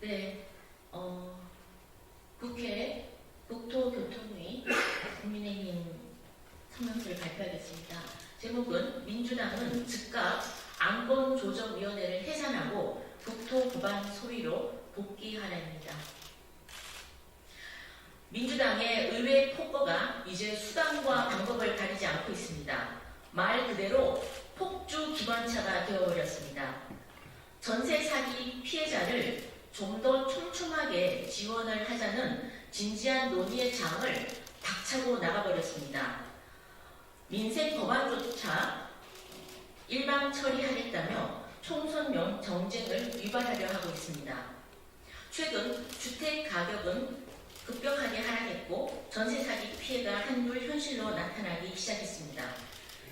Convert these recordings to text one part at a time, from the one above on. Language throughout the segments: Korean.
네, 국회 국토교통위 국민의힘 성명서를 발표하겠습니다. 제목은 민주당은 즉각 안건조정위원회를 해산하고 국토법안 소위로 복귀하라입니다. 민주당의 의회 폭거가 이제 수단과 방법을 가리지 않고 있습니다. 말 그대로 폭주 기관차가 되어버렸습니다. 전세 사기 피해자를 좀 더 촘촘하게 지원을 하자는 진지한 논의의 장을 박차고 나가버렸습니다. 민생 법안조차 일방 처리하겠다며 총선용 정쟁을 유발하려 하고 있습니다. 최근 주택 가격은 급격하게 하락했고 전세 사기 피해가 한둘 현실로 나타나기 시작했습니다.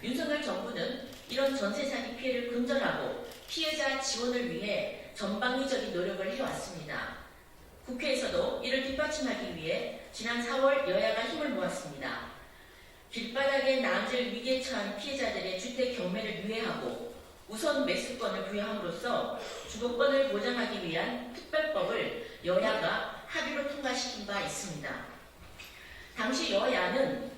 윤석열 정부는 이런 전세 사기 피해를 근절하고 피해자 지원을 위해 전방위적인 노력을 해왔습니다. 국회에서도 이를 뒷받침하기 위해 지난 4월 여야가 힘을 모았습니다. 길바닥에 나앉을 위기에 처한 피해자들의 주택 경매를 유예하고 우선 매수권을 부여함으로써 주거권을 보장하기 위한 특별법을 여야가 합의로 통과시킨 바 있습니다. 당시 여야는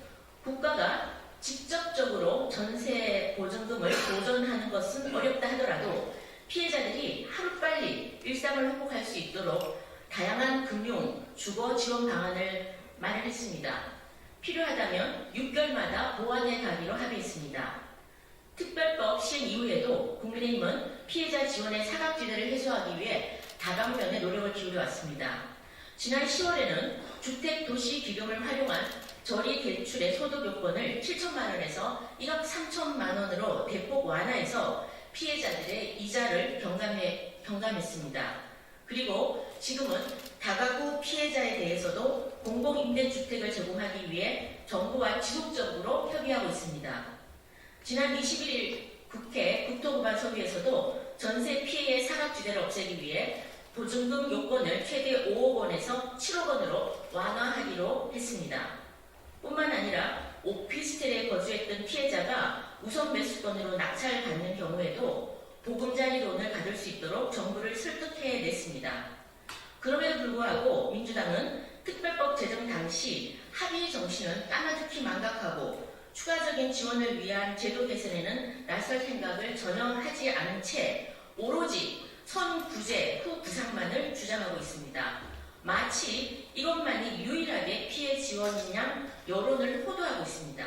국가가 직접적으로 전세 보증금을 보전하는 것은 어렵다 하더라도 피해자들이 하루빨리 일상을 회복할 수 있도록 다양한 금융, 주거 지원 방안을 마련했습니다. 필요하다면 6개월마다 보완해 가기로 합의했습니다. 특별법 시행 이후에도 국민의힘은 피해자 지원의 사각지대를 해소하기 위해 다방면의 노력을 기울여왔습니다. 지난 10월에는 주택도시기금을 활용한 저리 대출의 소득 요건을 7천만 원에서 1억 3천만 원으로 대폭 완화해서 피해자들의 이자를 경감했습니다. 그리고 지금은 다가구 피해자에 대해서도 공공임대주택을 제공하기 위해 정부와 지속적으로 협의하고 있습니다. 지난 21일 국회 국토법안 소위에서도 전세 피해의 사각지대를 없애기 위해 보증금 요건을 최대 5억 원에서 7억 원으로 완화하기로 했습니다. 뿐만 아니라 오피스텔에 거주했던 피해자가 우선 매수권으로 낙찰받는 경우에도 보금자리 론을 받을 수 있도록 정부를 설득해냈습니다. 그럼에도 불구하고 민주당은 특별법 제정 당시 합의 정신은 까마득히 망각하고 추가적인 지원을 위한 제도 개선에는 나설 생각을 전혀 하지 않은 채 오로지 선구제 후 구상만을 주장하고 있습니다. 마치 이것만이 유일하게 피해 지원인 양 여론을 호도하고 있습니다.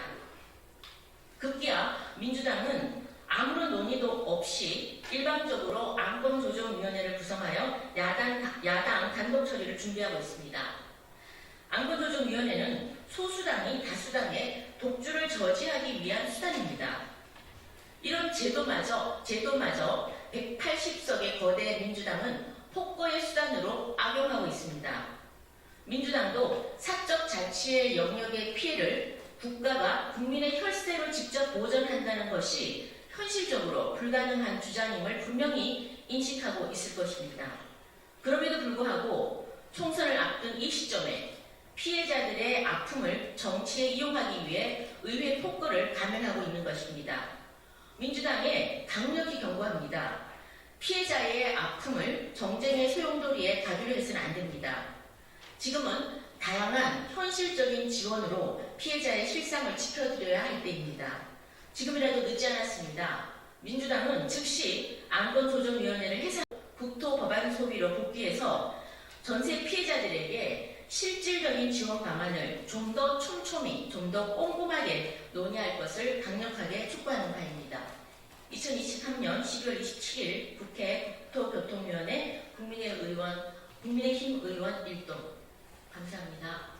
급기야 민주당은 아무런 논의도 없이 일방적으로 안건조정위원회를 구성하여 야당 단독 처리를 준비하고 있습니다. 안건조정위원회는 소수당이 다수당의 독주를 저지하기 위한 수단입니다. 이런 제도마저 180석의 거대 민주당은 폭거의 수단으로 악용하고 있습니다. 민주당도 사적 자치의 영역의 피해를 국가가 국민의 혈세로 직접 보전한다는 것이 현실적으로 불가능한 주장임을 분명히 인식하고 있을 것입니다. 그럼에도 불구하고 총선을 앞둔 이 시점에 피해자들의 아픔을 정치에 이용하기 위해 의회 폭거를 감행하고 있는 것입니다. 민주당에 강력히 경고합니다. 피해자의 아픔을 정쟁의 소용돌이에 가두려 해서는 안 됩니다. 지금은 다양한 현실적인 지원으로 피해자의 실상을 지켜드려야 할 때입니다. 지금이라도 늦지 않았습니다. 민주당은 즉시 안건조정위원회를 해산 국토법안 소위로 복귀해서 전세 피해자들에게 실질적인 지원 방안을 좀 더 촘촘히, 좀 더 꼼꼼하게 논의할 것을 강력하게 촉구하는 바입니다. 2023년 12월 27일 국회 국토교통위원회 국민의힘 의원 1동 감사합니다.